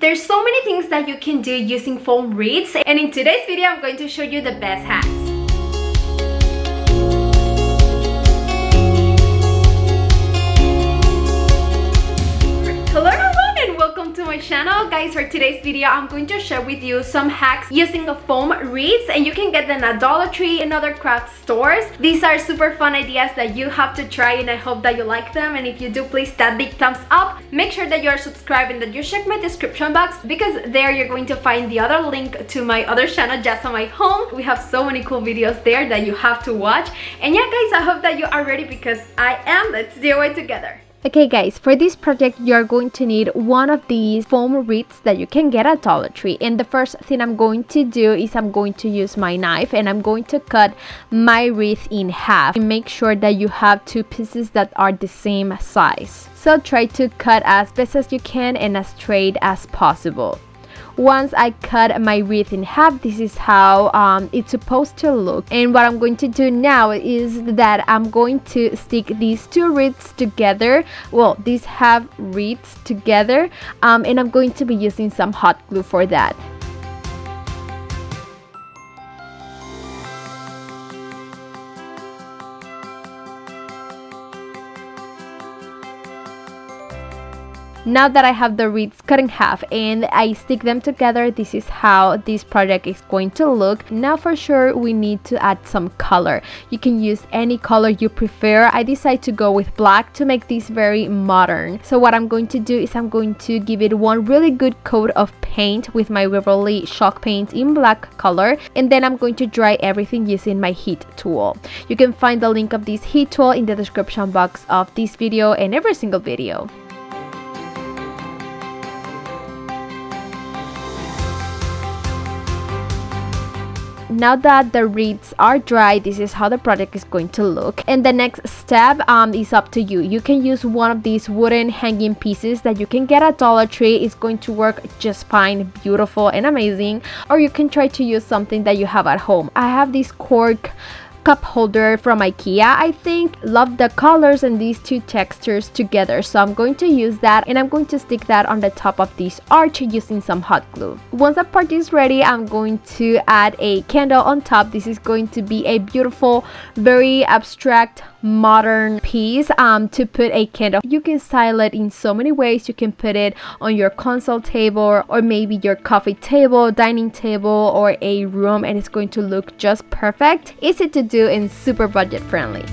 There's so many things that you can do using foam wreaths, and in today's video I'm going to show you the best hacks. Hello everyone and welcome to my channel. Guys, for today's video I'm going to share with you some hacks using a foam wreaths, and you can get them at Dollar Tree and other craft stores. These are super fun ideas that you have to try, and I hope that you like them. And if you do, please that big thumbs up. Make sure that you are subscribed and that you check my description box, because there you're going to find the other link to my other channel, JAZOMY Home. We have so many cool videos there that you have to watch. And yeah guys, I hope that you are ready because I am. Let's do it together. Okay guys, for this project you're going to need one of these foam wreaths that you can get at Dollar Tree. And the first thing I'm going to do is I'm going to use my knife and I'm going to cut my wreath in half. And make sure that you have two pieces that are the same size. So try to cut as best as you can and as straight as possible. Once I cut my wreath in half, this is how it's supposed to look. And what I'm going to do now is that I'm going to stick these two wreaths together, well, these half wreaths together, and I'm going to be using some hot glue for that. Now that I have the wreaths cut in half and I stick them together, this is how this project is going to look. Now for sure we need to add some color. You can use any color you prefer. I decided to go with black to make this very modern. So what I'm going to do is I'm going to give it one really good coat of paint with my Waverly chalk paint in black color, and then I'm going to dry everything using my heat tool. You can find the link of this heat tool in the description box of this video and every single video. Now that the wreaths are dry, this is how the project is going to look. And the next step is up to you. You can use one of these wooden hanging pieces that you can get at Dollar Tree. It's going to work just fine, beautiful and amazing. Or you can try to use something that you have at home. I have this cork cup holder from IKEA, I think. Love the colors and these two textures together, so I'm going to use that, and I'm going to stick that on the top of this arch using some hot glue. Once the part is ready, I'm going to add a candle on top. This is going to be a beautiful, very abstract, modern piece to put a candle. You can style it in so many ways. You can put it on your console table or maybe your coffee table, dining table, or a room, and it's going to look just perfect. Easy to do and super budget friendly.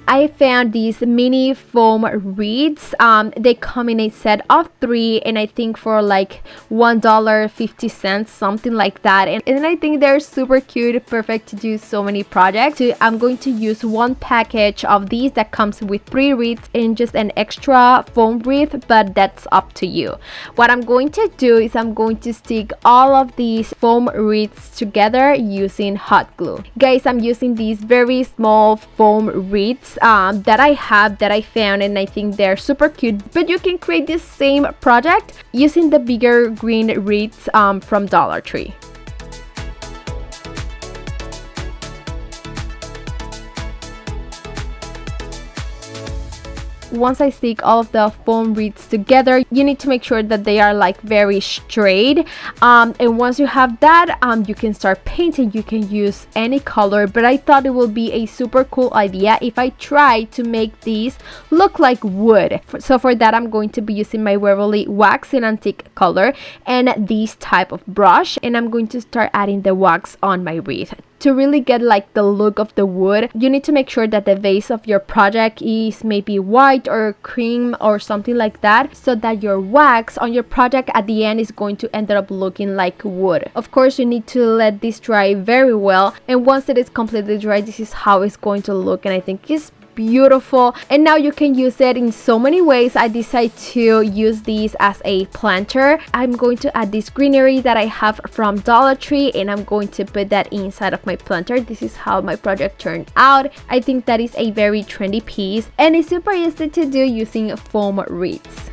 I found these mini foam wreaths. They come in a set of 3, and I think for like $1.50, something like that. And I think they're super cute, perfect to do so many projects. So I'm going to use one package of these that comes with 3 wreaths and just an extra foam wreath, but that's up to you. What I'm going to do is I'm going to stick all of these foam wreaths together using hot glue. Guys, I'm using these very small foam wreaths that I found, and I think they're super cute. But you can create this same project using the bigger green wreaths from Dollar Tree. Once I stick all of the foam wreaths together, you need to make sure that they are like very straight, and once you have that, you can start painting. You can use any color, but I thought it would be a super cool idea if I try to make these look like wood. So for that, I'm going to be using my Waverly wax in antique color and this type of brush, and I'm going to start adding the wax on my wreath. To really get like the look of the wood, you need to make sure that the vase of your project is maybe white or cream or something like that, so that your wax on your project at the end is going to end up looking like wood. Of course, you need to let this dry very well, and once it is completely dry, this is how it's going to look, and I think it's beautiful, and now you can use it in so many ways. I decided to use these as a planter. I'm going to add this greenery that I have from Dollar Tree, and I'm going to put that inside of my planter. This is how my project turned out. I think that is a very trendy piece, and it's super easy to do using foam wreaths.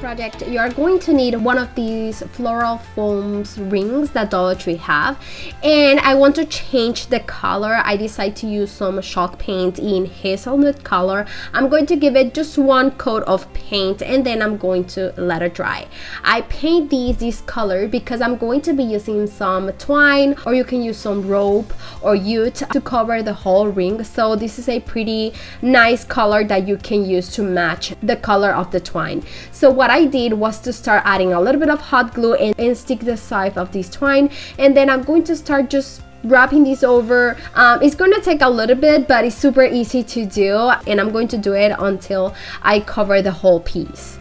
Project, you are going to need one of these floral foams rings that Dollar Tree have, and I want to change the color. I decided to use some chalk paint in hazelnut color. I'm going to give it just one coat of paint, and then I'm going to let it dry. I paint this color because I'm going to be using some twine, or you can use some rope or jute to cover the whole ring. So this is a pretty nice color that you can use to match the color of the twine. So what I did was to start adding a little bit of hot glue and stick the side of this twine, and then I'm going to start just wrapping this over. It's going to take a little bit, but it's super easy to do, and I'm going to do it until I cover the whole piece.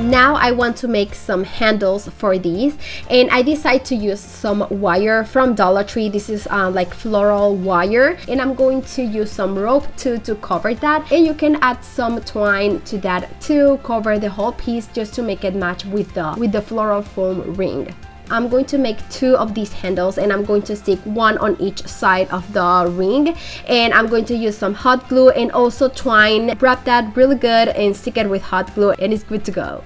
Now I want to make some handles for these, and I decided to use some wire from Dollar Tree. This is like floral wire, and I'm going to use some rope to cover that, and you can add some twine to that to cover the whole piece, just to make it match with the floral foam ring. I'm going to make 2 of these handles, and I'm going to stick one on each side of the ring, and I'm going to use some hot glue and also twine. Wrap that really good and stick it with hot glue, and it's good to go.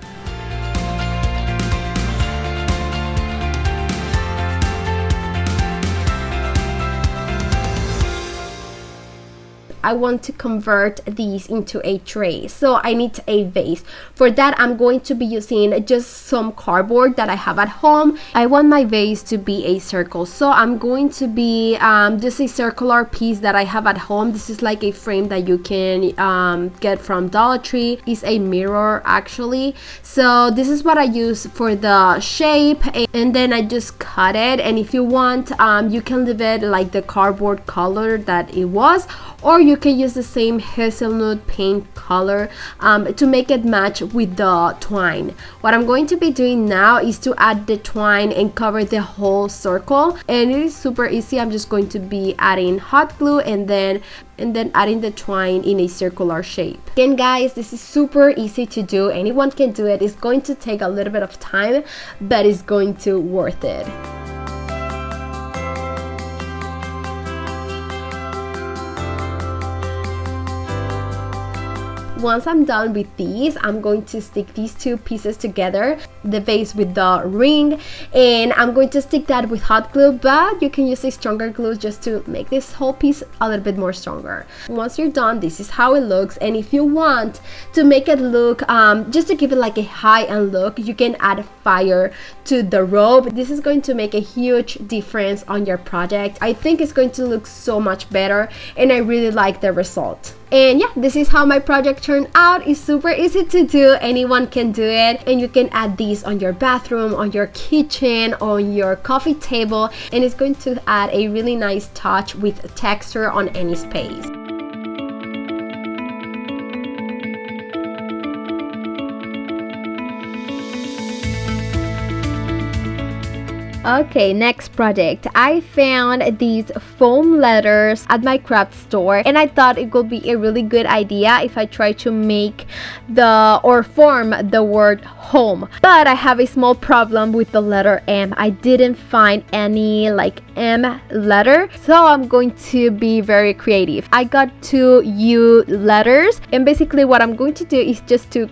I want to convert these into a tray, so I need a vase. For that, I'm going to be using just some cardboard that I have at home. I want my vase to be a circle, so I'm going to be just a circular piece that I have at home. This is like a frame that you can get from Dollar Tree. It's a mirror actually, so this is what I use for the shape, and then I just cut it. And if you want, you can leave it like the cardboard color that it was, or you can use the same hazelnut paint color to make it match with the twine. What I'm going to be doing now is to add the twine and cover the whole circle, and it is super easy. I'm just going to be adding hot glue and then adding the twine in a circular shape. Again guys, this is super easy to do. Anyone can do it. It's going to take a little bit of time, but it's going to worth it. Once I'm done with these, I'm going to stick these 2 pieces together, the vase with the ring, and I'm going to stick that with hot glue, but you can use a stronger glue just to make this whole piece a little bit more stronger. Once you're done, this is how it looks. And if you want to make it look, just to give it like a high-end look, you can add fire to the rope. This is going to make a huge difference on your project. I think it's going to look so much better, and I really like the result. And yeah, this is how my project turned out. It's super easy to do. Anyone can do it, and you can add these on your bathroom, on your kitchen, on your coffee table, and it's going to add a really nice touch with texture on any space. Okay, next project. I found these foam letters at my craft store, and I thought it would be a really good idea if I try to make form the word home. But I have a small problem with the letter M. I didn't find any like M letter, so I'm going to be very creative. I got 2 U letters, and basically what I'm going to do is just to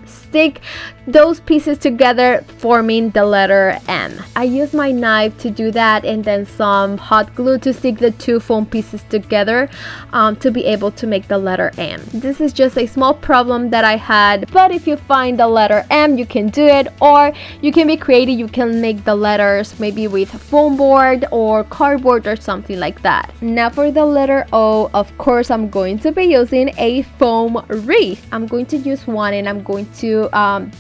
stick those pieces together, forming the letter M. I use my knife to do that, and then some hot glue to stick the 2 foam pieces together to be able to make the letter M. This is just a small problem that I had, but if you find the letter M, phone, you can do it, or you can be creative. You can make the letters maybe with foam board or cardboard or something like that. Now for the letter O, of course I'm going to be using a foam wreath. I'm going to use one and I'm going to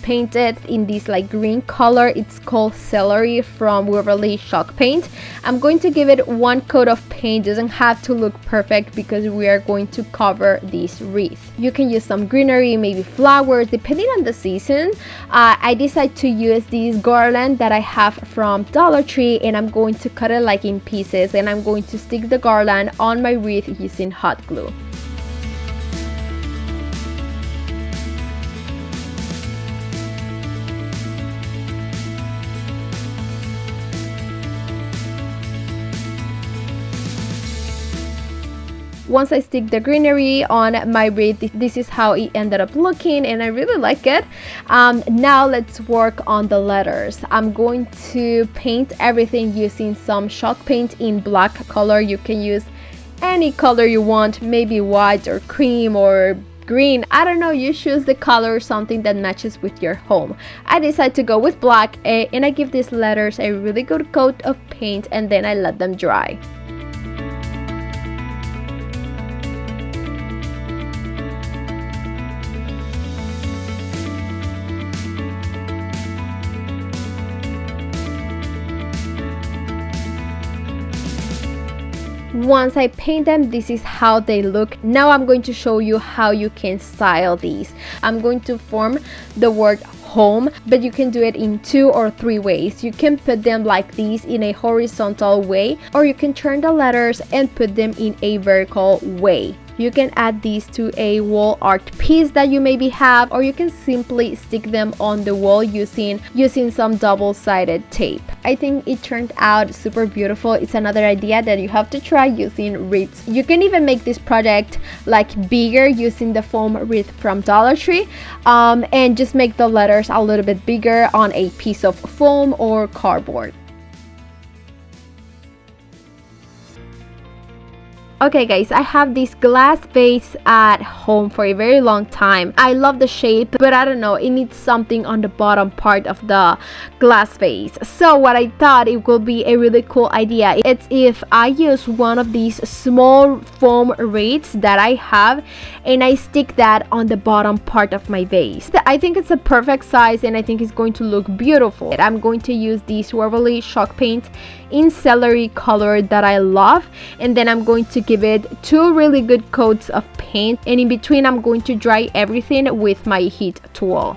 paint it in this like green color. It's called Celery from Waverly Chalk Paint. I'm going to give it one coat of paint. Doesn't have to look perfect because we are going to cover this wreath. You can use some greenery, maybe flowers, depending on the season. I decided to use this garland that I have from Dollar Tree, and I'm going to cut it like in pieces, and I'm going to stick the garland on my wreath using hot glue. Once I stick the greenery on my wreath, this is how it ended up looking, and I really like it. Now let's work on the letters. I'm going to paint everything using some chalk paint in black color. You can use any color you want, maybe white or cream or green. I don't know, you choose the color or something that matches with your home. I decided to go with black, and I give these letters a really good coat of paint, and then I let them dry. Once I paint them, this is how they look. Now I'm going to show you how you can style these. I'm going to form the word home, but you can do it in 2 or 3 ways. You can put them like these in a horizontal way, or you can turn the letters and put them in a vertical way. You can add these to a wall art piece that you maybe have, or you can simply stick them on the wall using some double-sided tape. I think it turned out super beautiful. It's another idea that you have to try using wreaths. You can even make this project like bigger using the foam wreath from Dollar Tree, and just make the letters a little bit bigger on a piece of foam or cardboard. Okay guys, I have this glass vase at home for a very long time. I love the shape, but I don't know, it needs something on the bottom part of the glass vase. So what I thought it would be a really cool idea, it's if I use one of these small foam wreaths that I have, and I stick that on the bottom part of my vase. I think it's a perfect size, and I think it's going to look beautiful. I'm going to use this Waverly Chalk Paint in celery color that I love, and then I'm going to give it 2 really good coats of paint, and in between I'm going to dry everything with my heat tool.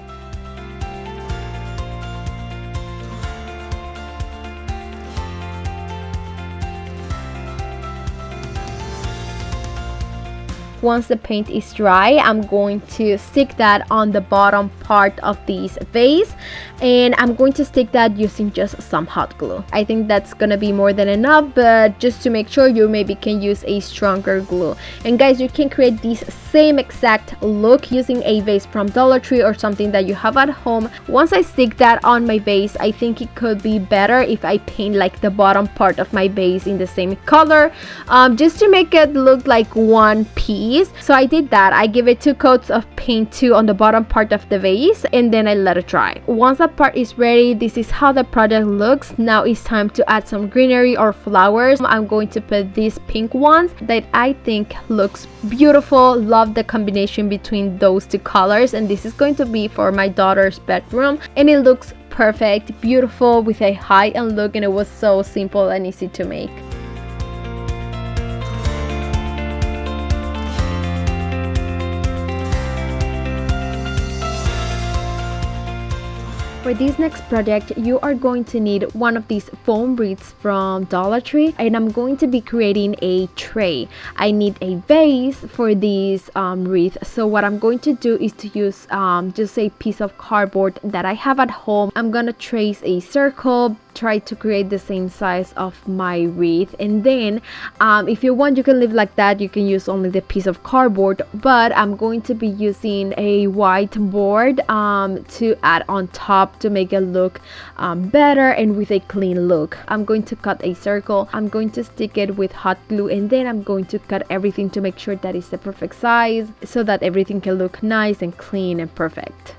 Once the paint is dry, I'm going to stick that on the bottom part of this vase, and I'm going to stick that using just some hot glue. I think that's gonna be more than enough, but just to make sure, you maybe can use a stronger glue. And guys, you can create this same exact look using a vase from Dollar Tree or something that you have at home. Once I stick that on my vase, I think it could be better if I paint like the bottom part of my vase in the same color, just to make it look like one piece. So I did that. I give it 2 coats of paint too on the bottom part of the vase, and then I let it dry. Once that part is ready, this is how the project looks. Now it's time to add some greenery or flowers. I'm going to put these pink ones that I think looks beautiful. Love the combination between those 2 colors, and this is going to be for my daughter's bedroom, and it looks perfect, beautiful, with a high-end look, and it was so simple and easy to make. For this next project, you are going to need one of these foam wreaths from Dollar Tree, and I'm going to be creating a tray. I need a vase for this wreath. So what I'm going to do is to use just a piece of cardboard that I have at home. I'm gonna trace a circle, try to create the same size of my wreath, and then if you want, you can leave like that. You can use only the piece of cardboard, but I'm going to be using a white board to add on top to make it look better and with a clean look. I'm going to cut a circle. I'm going to stick it with hot glue, and then I'm going to cut everything to make sure that it's the perfect size so that everything can look nice and clean and perfect.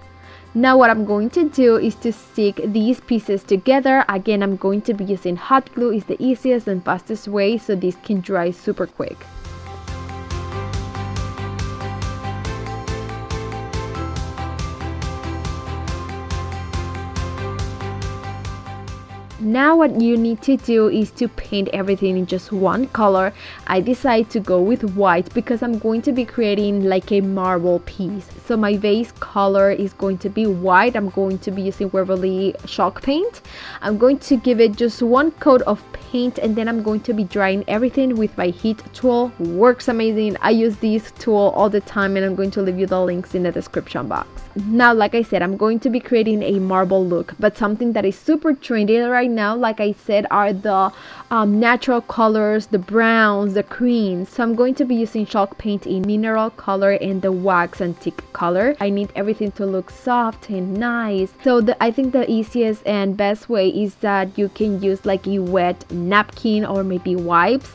Now what I'm going to do is to stick these pieces together. Again, I'm going to be using hot glue. It's the easiest and fastest way, so this can dry super quick. Now what you need to do is to paint everything in just one color. I decided to go with white because I'm going to be creating like a marble piece. So my vase color is going to be white. I'm going to be using Waverly chalk paint. I'm going to give it just one coat of paint, and then I'm going to be drying everything with my heat tool. Works amazing. I use this tool all the time, and I'm going to leave you the links in the description box. Now, like I said, I'm going to be creating a marble look, but something that is super trendy right now, like I said, are the natural colors, the browns, the creams. So I'm going to be using chalk paint in mineral color and the wax antique color. I need everything to look soft and nice. So I think the easiest and best way is that you can use like a wet napkin or maybe wipes.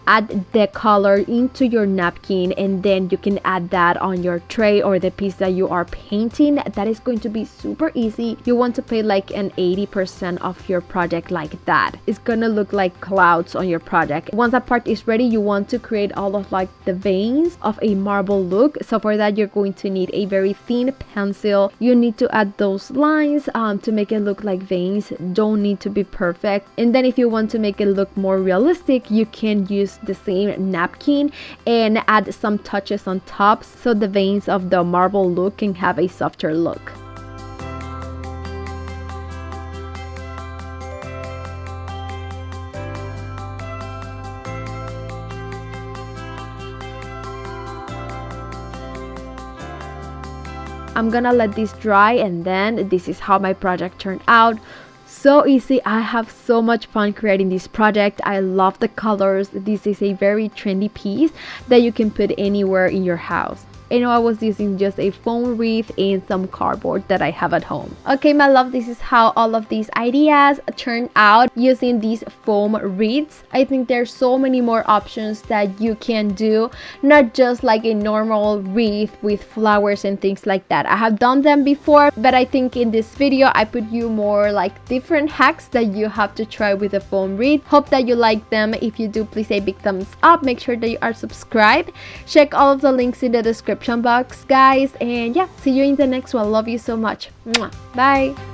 Add the color into your napkin, and then you can add that on your tray or the piece that you are painting. That is going to be super easy. You want to paint like an 80% of your project like that. It's gonna look like clouds on your project. Once that part is ready, you want to create all of like the veins of a marble look. So for that, you're going to need a very thin pencil. You need to add those lines to make it look like veins. Don't need to be perfect. And then if you want to make it look more realistic, you can use the same napkin and add some touches on top so the veins of the marble look can have a softer look. I'm gonna let this dry, and then this is how my project turned out. So easy. I have so much fun creating this project. I love the colors. This is a very trendy piece that you can put anywhere in your house. I know I was using just a foam wreath and some cardboard that I have at home. Okay, my love, this is how all of these ideas turned out using these foam wreaths. I think there's so many more options that you can do, not just like a normal wreath with flowers and things like that. I have done them before, but I think in this video I put you more like different hacks that you have to try with a foam wreath. Hope that you like them. If you do, please say big thumbs up. Make sure that you are subscribed. Check all of the links in the description box, guys, and yeah, see you in the next one. Love you so much. Mwah. Bye.